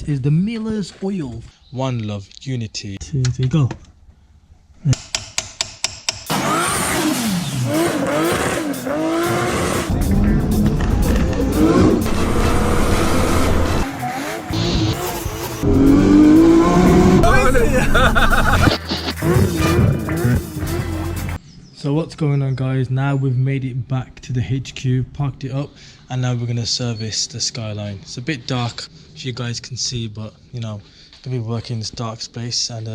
this is the Miller's Oil. One love, unity. 2, 3, go. So what's going on, guys? Now we've made it back to the HQ, parked it up, and now we're going to service the Skyline. It's a bit dark, if you guys can see, but you know, gonna be working in this dark space. And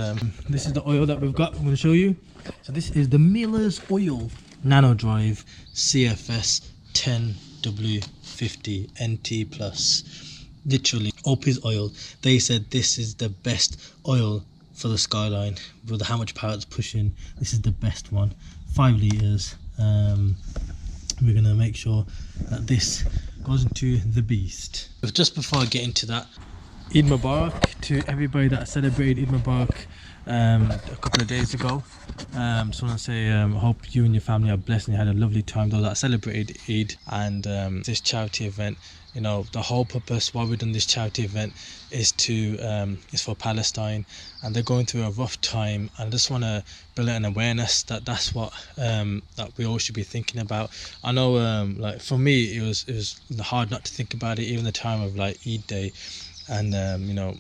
this is the oil that we've got. I'm going to show you. So this is the Miller's Oil Nano Drive CFS 10W50 NT Plus. Literally, OP's oil. They said this is the best oil for the Skyline. With how much power it's pushing, this is the best one. 5 litres. We're gonna make sure that this goes into the beast. But just before I get into that, Eid Mubarak to everybody that celebrated Eid Mubarak a couple of days ago. Just want to say I hope you and your family are blessed and you had a lovely time. Those that celebrated Eid and this charity event, you know, the whole purpose why we've done this charity event is for Palestine, and they're going through a rough time, and I just want to build an awareness that that's what that we all should be thinking about. I know like for me it was hard not to think about it, even the time of like Eid day, and you know,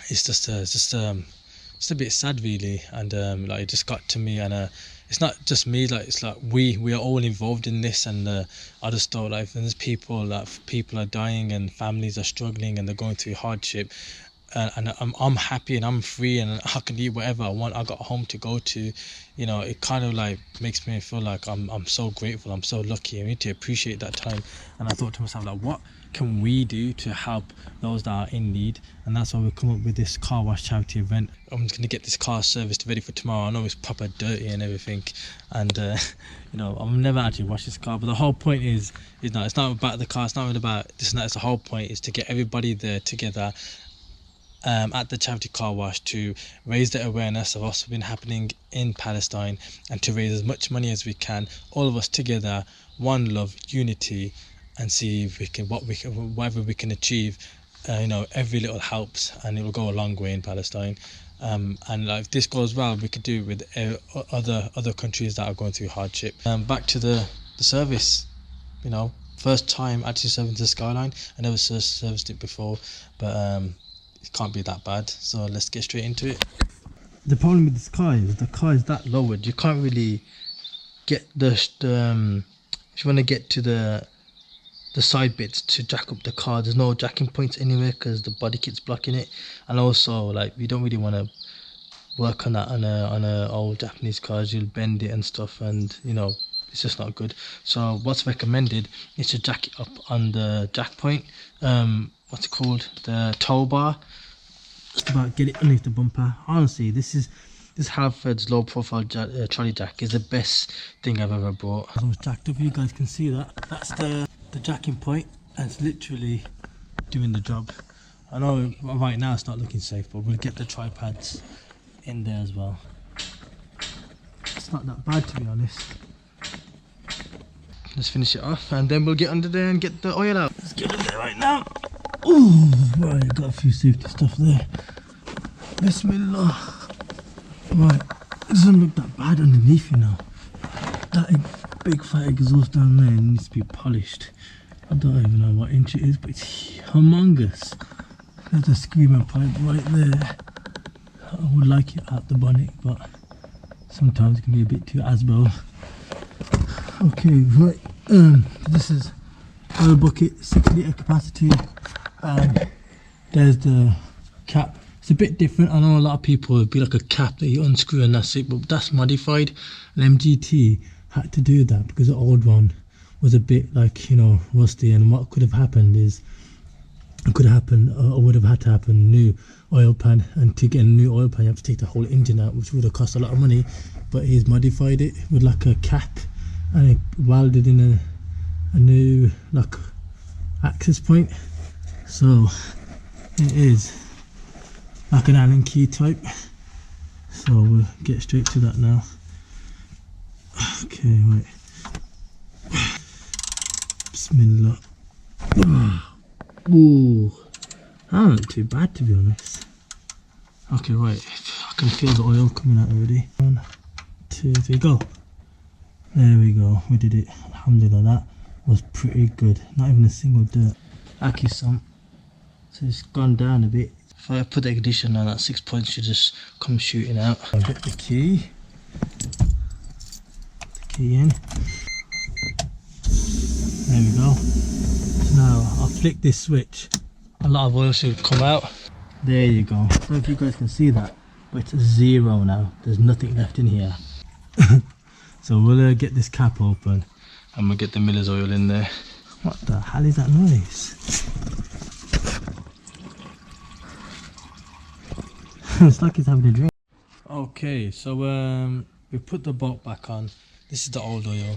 it's just a bit sad really, and like it just got to me, and it's not just me, like it's like we are all involved in this, and I just thought like there's people are dying and families are struggling and they're going through hardship, and I'm happy and I'm free and I can eat whatever I want. I got a home to go to, you know. It kind of like makes me feel like I'm so grateful, I'm so lucky. I need to appreciate that time. And I thought to myself, like, what can we do to help those that are in need? And that's why we've come up with this car wash charity event. I'm just gonna get this car serviced ready for tomorrow. I know it's proper dirty and everything, and you know, I've never actually washed this car, but the whole point is not, it's not about the car, it's not even about this and that. It's the whole point is to get everybody there together at the charity car wash to raise the awareness of what's been happening in Palestine, and to raise as much money as we can, all of us together, one love, unity, and see if we can whatever we can achieve. You know, every little helps and it will go a long way in Palestine. And like, if this goes well, we could do it with other countries that are going through hardship. Back to the service, you know, first time actually serving the Skyline. I never serviced it before, but it can't be that bad, so let's get straight into it. The problem with this car is the car is that lowered, you can't really get the if you want to get to the side bits to jack up the car, there's no jacking points anywhere because the body kit's blocking it. And also, like, we don't really want to work on that on a old Japanese cars. You'll bend it and stuff, and you know, it's just not good. So what's recommended is to jack it up on the jack point, what's it called, the tow bar, just about get it underneath the bumper. Honestly, this Halford's low profile trolley jack is the best thing I've ever bought. It's almost jacked up, you guys can see that. That's the jacking point, and it's literally doing the job. I know right now it's not looking safe, but we'll get the tripods in there as well. It's not that bad, to be honest. Let's finish it off and then we'll get under there and get the oil out. Let's get in there right now. Ooh, right, got a few safety stuff there. Bismillah. Right, it doesn't look that bad underneath, you know. That big fat exhaust down there needs to be polished. I don't even know what inch it is, but it's humongous. There's a screamer pipe right there. I would like it out the bonnet, but sometimes it can be a bit too Asbo. Okay, right. This is oil bucket, 6 litre capacity, and there's the cap. It's a bit different. I know a lot of people it'd be like a cap that you unscrew and that's it, but that's modified. An MGT had to do that because the old one was a bit like, you know, rusty, and what could have happened is it could happen, or would have had to happen, new oil pan, and to get a new oil pan you have to take the whole engine out, which would have cost a lot of money. But he's modified it with like a cap, and it welded in a new like access point, so it is like an Allen key type. So we'll get straight to that now. Okay, right. Bismillah. Ooh, Oh, not too bad to be honest. Okay, right. I can feel the oil coming out already. 1, 2, 3, go. There we go. We did it. Alhamdulillah, that was pretty good. Not even a single dirt. Akisam. So it's gone down a bit. If I put the ignition on, that 6 points should just come shooting out. I'll get the key. The key in. There we go. So now I'll flick this switch. A lot of oil should come out. There you go. I don't know if you guys can see that, but it's 0 now. There's nothing left in here. So we'll get this cap open and we'll get the miller's oil in there. What the hell is that noise? It's like he's having a drink. Okay, so we put the bolt back on. This is the old oil.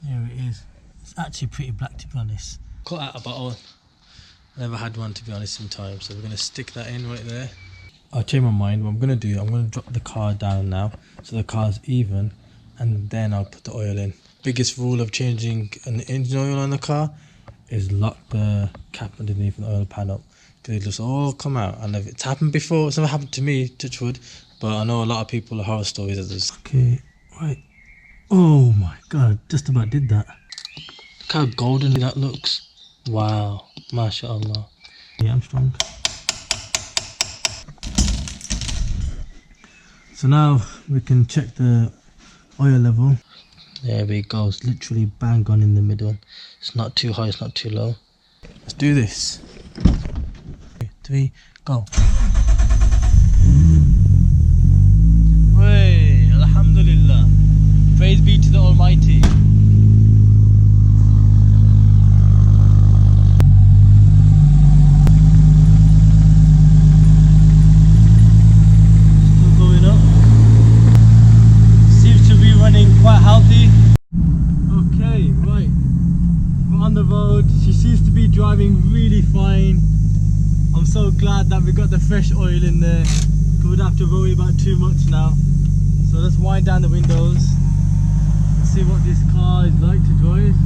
Here it is. It's actually pretty black to be honest. Cut out a bottle. Never had one to be honest in time, so we're going to stick that in right there. I'll change my mind. What I'm going to do, I'm going to drop the car down now so the car's even, and then I'll put the oil in. Biggest rule of changing an engine oil on the car is lock the cap underneath the oil pan up, because it'll just all come out. And if it's happened before, it's never happened to me, touch wood, but I know a lot of people horror stories of this. Okay, right. Oh my god, just about did that. Look how golden that looks. Wow, mashallah. Yeah, I'm strong. So now we can check the oil level. There we go, it's literally bang on in the middle. It's not too high, it's not too low. Let's do this. 2, 3, go. Hey, alhamdulillah. Praise be to the Almighty. Quite healthy. Okay, right, we're on the road. She seems to be driving really fine. I'm so glad that we got the fresh oil in there, because we don't have to worry about too much now. So let's wind down the windows and see what this car is like to drive.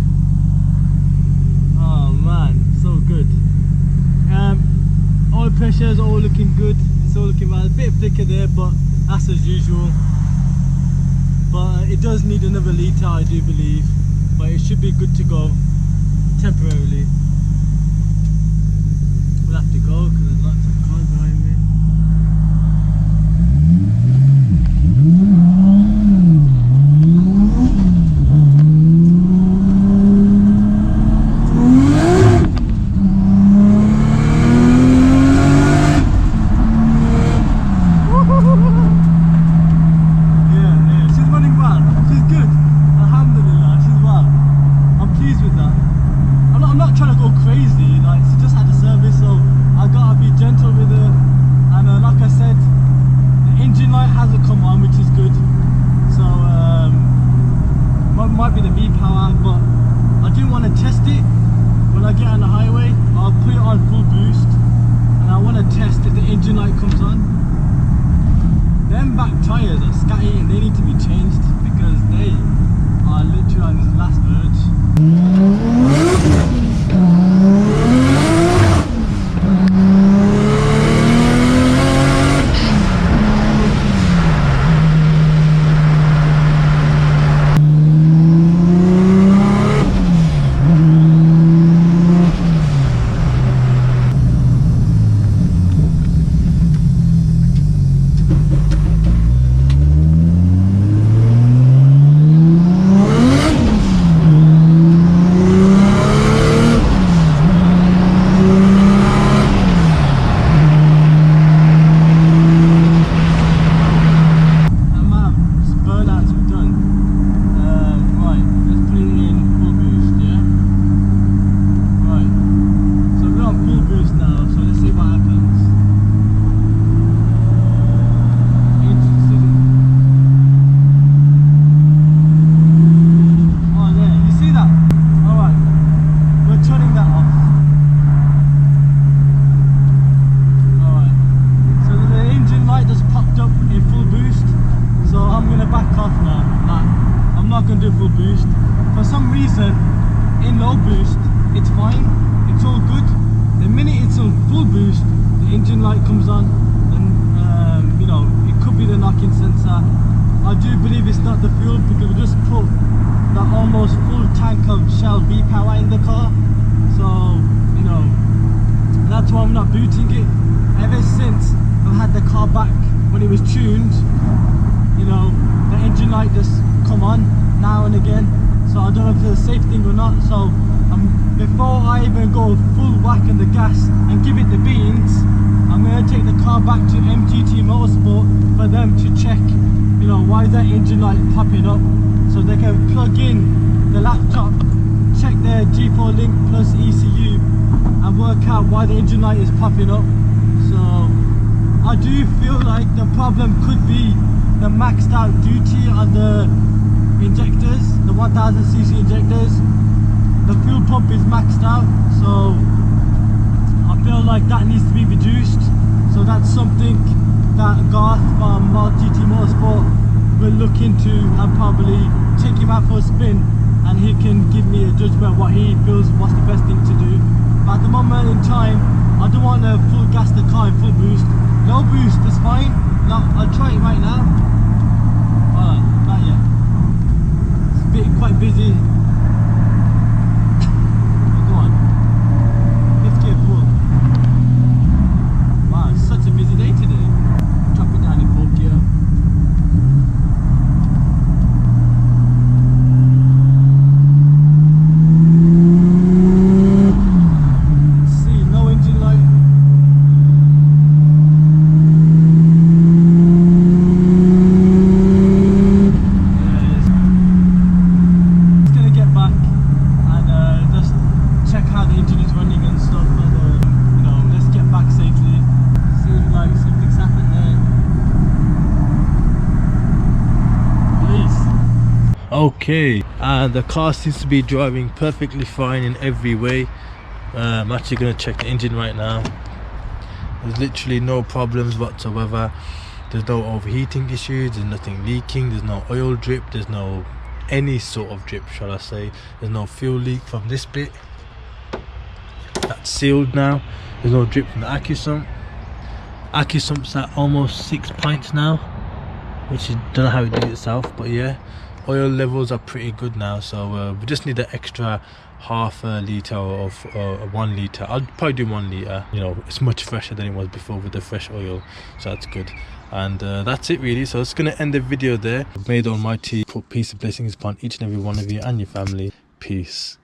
Oh man, so good. Oil pressure is all looking good. It's all looking well. A bit of flicker there, but that's as usual. But it does need another litre, I do believe, but it should be good to go temporarily. We'll have to go because there's lots of cars behind me. Might be the V-power, but I do want to test it when I get on the highway. I'll put it on full boost and I want to test if the engine light comes on. Them back tyres are scatty and they need to be changed because they are literally on this last verge. Full boost. For some reason in low boost it's fine, it's all good, The minute it's on full boost, the engine light comes on, and you know, it could be the knock-in sensor. I do believe it's not the fuel, because we just put the almost full tank of Shell V-Power in the car, so you know, that's why I'm not booting it. Ever since I've had the car back when it was tuned, you know, the engine light just come on now and again, so I don't know if it's a safe thing or not. So before I even go full whack on the gas and give it the beans, I'm going to take the car back to MGT Motorsport for them to check, you know, why is that engine light popping up, so they can plug in the laptop, check their G4 Link plus ECU and work out why the engine light is popping up. So I do feel like the problem could be the maxed out duty on the injectors, the 1000cc injectors. The fuel pump is maxed out, so I feel like that needs to be reduced. So that's something that Garth from GT Motorsport will look into, and probably take him out for a spin, and he can give me a judgment what he feels what's the best thing to do. But at the moment in time, I don't want to full gas the car in full boost. Low boost is fine. No, I'll try it right now. Not yet. It's quite busy. Go on. Let's get full. Wow, it's such a busy day today. Drop it down in 4th gear. See, no engine light. Okay, and the car seems to be driving perfectly fine in every way. I'm actually going to check the engine right now. There's literally no problems whatsoever. There's no overheating issues, there's nothing leaking, there's no oil drip, there's no any sort of drip, shall I say. There's no fuel leak from this bit. That's sealed now. There's no drip from the AccuSump. AccuSump's at almost 6 pints now, which I don't know how it did itself, but yeah. Oil levels are pretty good now, so we just need an extra half a litre of 1 litre. I'll probably do 1 litre. You know, it's much fresher than it was before with the fresh oil, so that's good. And that's it really. So it's going to end the video there. May the Almighty put peace and blessings upon each and every one of you and your family. Peace.